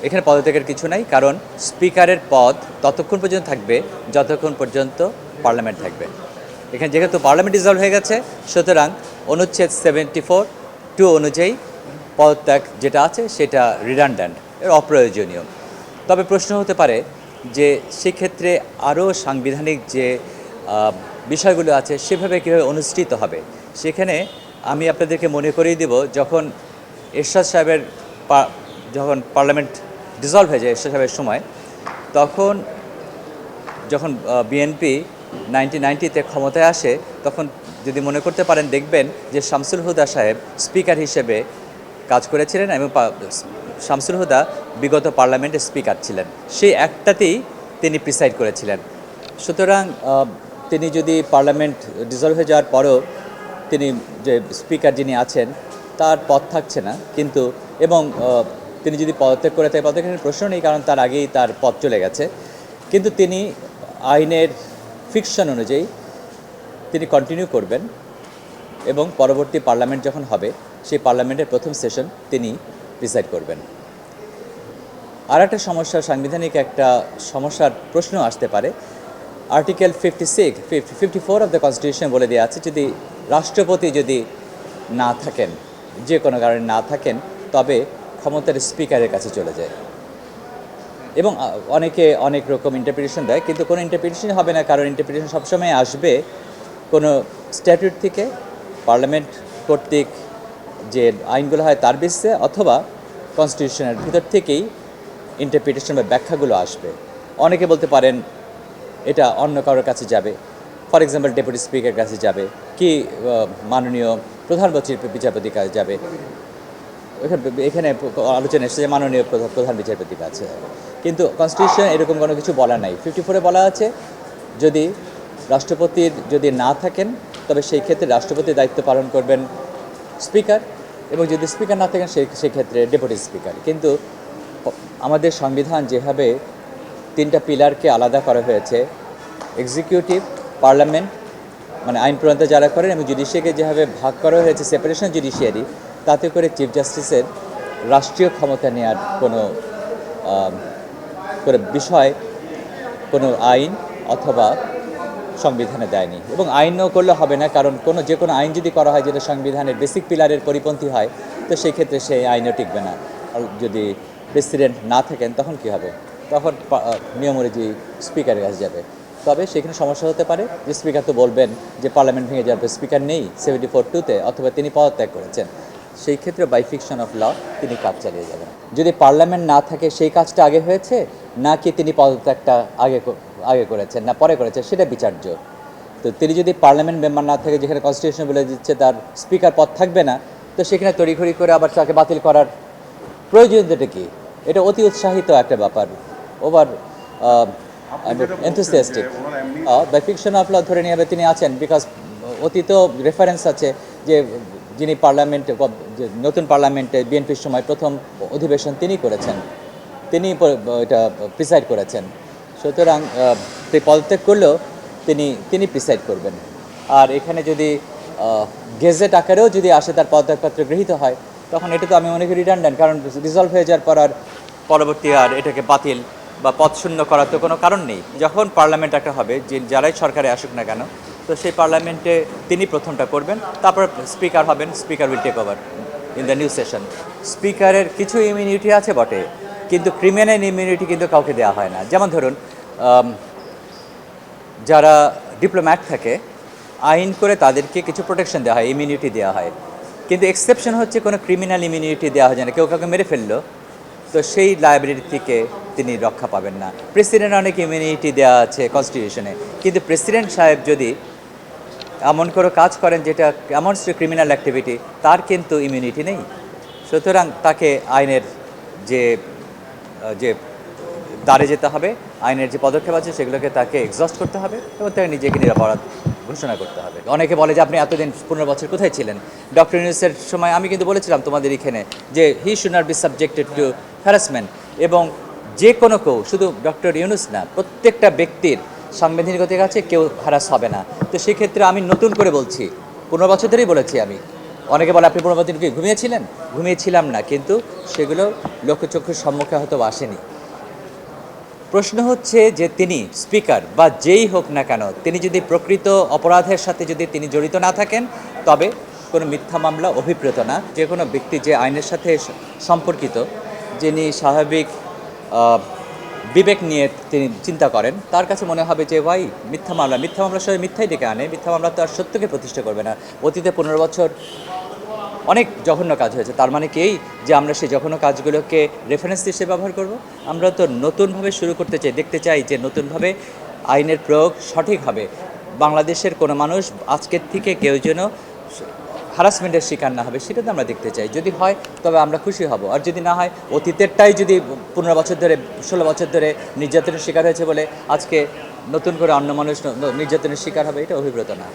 এখানে পদত্যাগের কিছু নাই, কারণ স্পিকারের পদ ততক্ষণ পর্যন্ত থাকবে যতক্ষণ পর্যন্ত পার্লামেন্ট থাকবে। এখানে যেহেতু পার্লামেন্ট ডিসলভ হয়ে গেছে, সুতরাং অনুচ্ছেদ 74(2) অনুযায়ী পদত্যাগ যেটা আছে সেটা রিডান্ড্যান্ট, এর অপ্রয়োজনীয়। তবে প্রশ্ন হতে পারে যে সেক্ষেত্রে আরও সাংবিধানিক যে বিষয়গুলো আছে সেভাবে কীভাবে অনুষ্ঠিত হবে। সেখানে আমি আপনাদেরকে মনে করিয়ে দেব, যখন এরশাদ সাহেবের যখন পার্লামেন্ট ডিসলভ হয়ে যায় এরশাদ সাহেবের সময়, তখন যখন বিএনপি 1990-তে ক্ষমতায় আসে, তখন যদি মনে করতে পারেন দেখবেন যে শামসুল হুদা সাহেব স্পিকার হিসেবে কাজ করেছিলেন এবং শামসুল হুদা বিগত পার্লামেন্টের স্পিকার ছিলেন, সেই একটাতেই তিনি প্রিসাইড করেছিলেন। সুতরাং তিনি যদি পার্লামেন্ট ডিসলভ হয়ে যাওয়ার পরও তিনি যে স্পিকার যিনি আছেন তার পদ থাকছে না, কিন্তু এবং তিনি যদি পদত্যাগ করে থাকে, পদত্যাগের প্রশ্ন নেই, কারণ তার আগেই তার পদ চলে গেছে, কিন্তু তিনি আইনের ফিকশন অনুযায়ী তিনি কন্টিনিউ করবেন এবং পরবর্তী পার্লামেন্ট যখন হবে সেই পার্লামেন্টের প্রথম সেশন তিনি প্রিসাইড করবেন। আর একটা সমস্যা, সাংবিধানিক একটা সমস্যার প্রশ্ন আসতে পারে। আর্টিকেল 54 অফ দ্য কনস্টিটিউশন বলে দেওয়া আছে, যদি রাষ্ট্রপতি যদি না থাকেন, যে কোনো কারণে না থাকেন, তবে ক্ষমতার স্পিকারের কাছে চলে যায়। এবং অনেকে অনেক রকম ইন্টারপ্রিটেশন দেয়, কিন্তু কোনো ইন্টারপ্রিটেশন হবে না, কারণ ইন্টারপ্রিটেশন সবসময় আসবে কোনো স্ট্যাটিউট থেকে, পার্লামেন্ট কর্তৃক যে আইনগুলো হয় তার বেসিসে, অথবা কনস্টিটিউশনের ভিতর থেকেই ইন্টারপ্রিটেশন বা ব্যাখ্যাগুলো আসবে। অনেকে বলতে পারেন এটা অন্য কারোর কাছে যাবে, ফর এক্সাম্পল ডেপুটি স্পিকারের কাছে যাবে, কি মাননীয় প্রধান বিচারপতির কাছে যাবে। এখানে আলোচনা এসেছে যে মাননীয় প্রধান বিচারপতির কাছে, কিন্তু কনস্টিটিউশন এরকম কোনো কিছু বলা নাই। 54-এ বলা আছে যদি রাষ্ট্রপতির যদি না থাকেন, তবে সেই ক্ষেত্রে রাষ্ট্রপতির দায়িত্ব পালন করবেন স্পিকার, এবং যদি স্পিকার না থাকেন সেই ক্ষেত্রে ডেপুটি স্পিকার। কিন্তু আমাদের সংবিধান যেভাবে তিনটা পিলারকে আলাদা করা হয়েছে, এক্সিকিউটিভ, পার্লামেন্ট মানে আইন প্রণয়ন যারা করেন, এবং জুডিশিয়ারিকে যেভাবে ভাগ করা হয়েছে, সেপারেশন জুডিশিয়ারি, তাতে করে চিফ জাস্টিসের রাষ্ট্রীয় ক্ষমতা নেওয়ার কোনো বিষয় কোনো আইন অথবা সংবিধানে দেয়নি, এবং আইনও করলে হবে না, কারণ যে কোনো আইন যদি করা হয় যেটা সংবিধানের বেসিক পিলারের পরিপন্থী হয়, তো সেই ক্ষেত্রে সেই আইনও টিকবে না। আর যদি প্রেসিডেন্ট না থাকেন তখন কি হবে? তখন নিয়ম অনুযায়ী স্পিকারের কাছে যাবে। তবে সেখানে সমস্যা হতে পারে যে স্পিকার তো বলবেন যে পার্লামেন্ট ভেঙে যাবে, স্পিকার নেই 74(2)-তে, অথবা তিনি পদত্যাগ করেছেন, সেই ক্ষেত্রে বাই ফিকশন অফ ল তিনি কাজ চালিয়ে যাবেন। যদি পার্লামেন্ট না থাকে সেই কাজটা আগে হয়েছে, নাকি তিনি পদত্যাগটা আগে করেছেন না পরে করেছেন, সেটা বিচার্য। তো তিনি যদি পার্লামেন্ট মেম্বার না থাকে, যেখানে কনস্টিটিউশন বলে দিচ্ছে তার স্পিকার পদ থাকবে না, তো সেখানে তড়িঘড়ি করে আবার তাকে বাতিল করার প্রয়োজনীয়তা কি? এটা অতি উৎসাহিত একটা ব্যাপার, over enthusiastic. By fiction of law ধরে নিয়ে হবে তিনি আছেন, বিকজ অতীত রেফারেন্স আছে যে যিনি নতুন পার্লামেন্টে বিএনপির সময় প্রথম অধিবেশন তিনি করেছেন, তিনি এটা প্রিসাইড করেছেন। সুতরাং পদত্যাগ করলেও তিনি প্রিসাইড করবেন। আর এখানে যদি গেজেট আকারেও যদি আসে তার পদত্যাগপত্র গৃহীত হয়, তখন এটা তো আমি মনে করি রিডান্ডেন্ট, কারণ রিজলভ হয়ে যাওয়ার পর আর পরবর্তী আর এটাকে বাতিল বা পদ শূন্য করার তো কোনো কারণ নেই। যখন পার্লামেন্ট একটা হবে, যে যারাই সরকারে আসুক না কেন, তো সেই পার্লামেন্টে তিনি প্রথমটা করবেন, তারপর স্পিকার হবেন, speaker will take over in the new session. স্পিকারের কিছু ইমিউনিটি আছে বটে, কিন্তু ক্রিমিনাল ইমিউনিটি কিন্তু কাউকে দেওয়া হয় না। যেমন ধরুন যারা ডিপ্লোম্যাট থাকে, আইন করে তাদেরকে কিছু প্রোটেকশন দেওয়া হয়, ইমিউনিটি দেওয়া হয়, কিন্তু এক্সেপশন হচ্ছে কোনো ক্রিমিনাল ইমিউনিটি দেওয়া হয় না। কেউ কাউকে মেরে ফেললো, তো সেই লায়াবিলিটি থেকে তিনি রক্ষা পাবেন না। প্রেসিডেন্ট অনেক ইমিউনিটি দেওয়া আছে কনস্টিটিউশনে, কিন্তু প্রেসিডেন্ট সাহেব যদি এমন করে কাজ করেন যেটা এমন ক্রিমিনাল অ্যাক্টিভিটি, তার কিন্তু ইমিউনিটি নেই। সুতরাং তাকে আইনের যে দাঁড়ে যেতে হবে, আইনের যে পদক্ষেপ আছে সেগুলোকে তাকে এক্সস্ট করতে হবে, এবং তাকে নিজেকে নিরাপরাধ ঘোষণা করতে হবে। অনেকে বলে যে আপনি এতদিন 15 বছর কোথায় ছিলেন? ডক্টর ইউনূসের সময় আমি কিন্তু বলেছিলাম তোমাদের এখানে যে he should not be subjected to harassment, এবং যে কোনো কেউ, শুধু ডক্টর ইউনূস না, প্রত্যেকটা ব্যক্তির সাংবিধানিকতার কাছে কেউ হ্যারাস হবে না। তো সেক্ষেত্রে আমি নতুন করে বলছি, 15 বছর ধরেই বলেছি আমি, অনেকে বলে আপনি 15 দিন কি ঘুমিয়েছিলেন? ঘুমিয়েছিলাম না, কিন্তু সেগুলো লোকচক্ষুর সম্মুখে হয়তো আসেনি। প্রশ্ন হচ্ছে যে তিনি স্পিকার বা যেই হোক না কেন, তিনি যদি প্রকৃত অপরাধের সাথে যদি তিনি জড়িত না থাকেন, তবে কোনো মিথ্যা মামলা অভিপ্রেত না। যে কোনো ব্যক্তি যে আইনের সাথে সম্পর্কিত, যিনি স্বাভাবিক বিবেক নিয়ে তিনি চিন্তা করেন, তার কাছে মনে হবে যে ভাই মিথ্যা মামলার সবাই মিথ্যাই ডেকে আনে, মিথ্যা মামলা তো আর সত্যকে প্রতিষ্ঠা করবে না। অতীতে 15 বছর অনেক জঘন্য কাজ হয়েছে, তার মানে কি এই যে আমরা সেই জঘন্য কাজগুলোকে রেফারেন্স হিসেবে ব্যবহার করব? আমরা তো নতুনভাবে শুরু করতে চাই, দেখতে চাই যে নতুনভাবে আইনের প্রয়োগ সঠিক হবে। বাংলাদেশের কোনো মানুষ আজকের থেকে কেউ যেন হারাসমেন্টের শিকার না হবে, সেটা তো আমরা দেখতে চাই। যদি হয় তবে আমরা খুশি হব, আর যদি না হয় অতীতেরটাই যদি 15 বছর ধরে 16 বছর ধরে নির্যাতনের শিকার হয়েছে বলে আজকে নতুন করে অন্য মানুষ নির্যাতনের শিকার হবে, এটা অভিপ্রেত না।